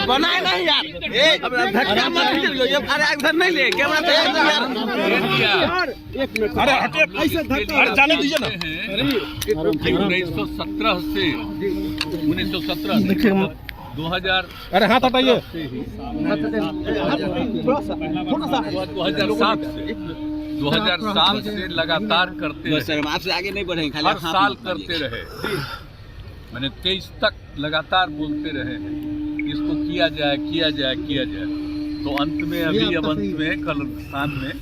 बनाए नहीं यार, धक्का मत कीजिए, ये इधर नहीं ले कैमरा यार। अरे हटे, ऐसे धक्का जाने दीजिए ना। 1917 से 1917 2000, अरे हाथ हटाइए। 2007 से लगातार करते रहे, सर हम आपसे आगे नहीं बढ़ेंगे, हर साल करते रहे। मैंने 23 तक लगातार बोलते रहे हैं इसको किया जाए किया जाए किया जाए। तो अंत में अभी अब अंत में कल शाम में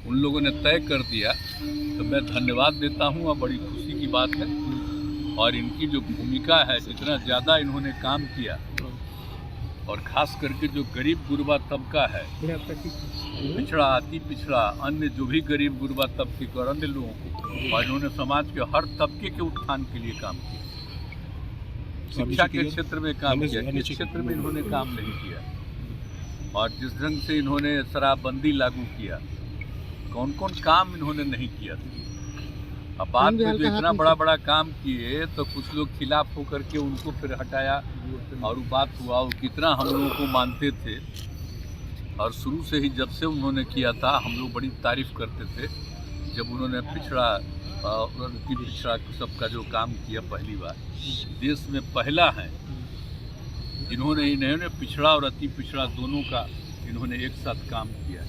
उन लोगों ने तय कर दिया, तो मैं धन्यवाद देता हूँ और बड़ी खुशी की बात है। और इनकी जो भूमिका है, जितना ज़्यादा इन्होंने काम किया, और ख़ास करके जो गरीब गुरबा तबका है, पिछड़ा अति पिछड़ा अन्य जो भी गरीब गुरबा तबके को और अन्य लोगों को, और इन्होंने समाज के हर तबके के उत्थान के लिए काम किया। शिक्षा के क्षेत्र में काम किया, किस क्षेत्र में इन्होंने काम नहीं किया। और जिस ढंग से इन्होंने शराबबंदी लागू किया, कौन कौन काम इन्होंने नहीं किया था। अब बाद में जो इतना बड़ा बड़ा काम किए तो कुछ लोग खिलाफ होकर के उनको फिर हटाया और वो बात हुआ। और कितना हम लोगों को मानते थे, और शुरू से ही जब से उन्होंने किया था हम लोग बड़ी तारीफ करते थे। जब उन्होंने पिछड़ा सबका जो काम किया, पहली बार देश में पहला है इन्होंने पिछड़ा और अति पिछड़ा दोनों का इन्होंने एक साथ काम किया।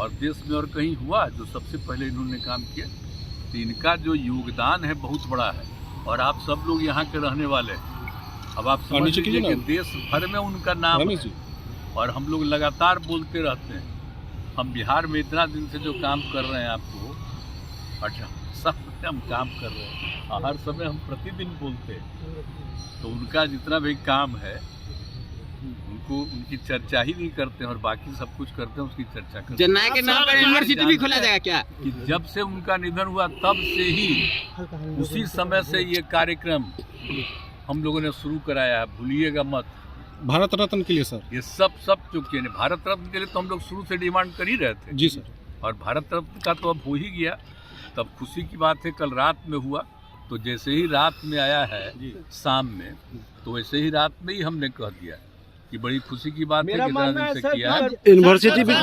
और देश में और कहीं हुआ जो सबसे पहले इन्होंने काम किया। तो इनका जो योगदान है बहुत बड़ा है। और आप सब लोग यहाँ के रहने वाले हैं, अब आप समझ लीजिए कि देश भर में उनका नाम है। और हम लोग लगातार बोलते रहते हैं, हम बिहार में इतना दिन से जो काम कर रहे हैं आपको, अच्छा सब हम काम कर रहे हैं, हर समय हम प्रतिदिन बोलते हैं। तो उनका जितना भी काम है उनको उनकी चर्चा ही नहीं करते हैं, और बाकी सब कुछ करते हैं उसकी चर्चा करते हैं। जननायक के नाम पर यूनिवर्सिटी भी खोला जाएगा क्या? कि जब से उनका निधन हुआ तब से ही उसी समय से ये कार्यक्रम हम लोगों ने शुरू कराया है, भूलिएगा मत। भारत रत्न के लिए सर, ये सब चुके हैं। भारत रत्न के लिए तो हम लोग शुरू से डिमांड कर ही रहे थे जी सर। और भारत रत्न का तो अब हो ही गया। तब खुशी की बात है, कल रात में हुआ। तो जैसे ही रात में आया है शाम में, तो वैसे ही रात में ही हमने कह दिया कि बड़ी खुशी की बात है कि इतना दिन से किया है। यूनिवर्सिटी भी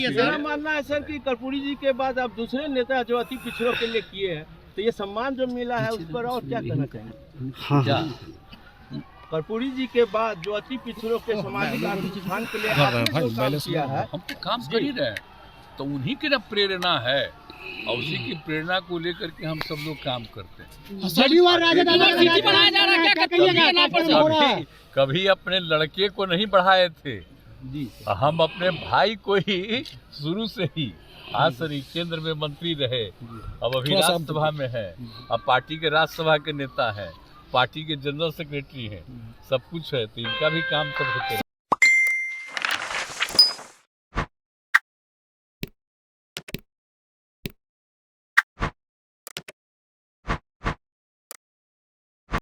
मेरा मानना है सर कि कर्पूरी जी के बाद अब दूसरे नेता जो अति पिछड़ों के लिए किए हैं, तो ये सम्मान जो मिला है उस पर और क्या कहना चाहिए? कर्पूरी जी के बाद जो अति पिछड़ों के सामाजिक अनुष्ठान के लिए आपने जो काम किया है, हम तो काम कर ही रहे हैं। तो उन्हीं की ना प्रेरणा है, और उसी की प्रेरणा को लेकर के हम सब लोग काम करते हैं। कभी अपने लड़के को नहीं बढ़ाए थे जी, हम अपने भाई को ही शुरू से ही, आज सर केंद्र में मंत्री रहे, अब अभी राज्यसभा में है, अब पार्टी के राज्यसभा के नेता हैं, पार्टी के जनरल सेक्रेटरी हैं, सब कुछ है। तो इनका भी काम सब होते हैं।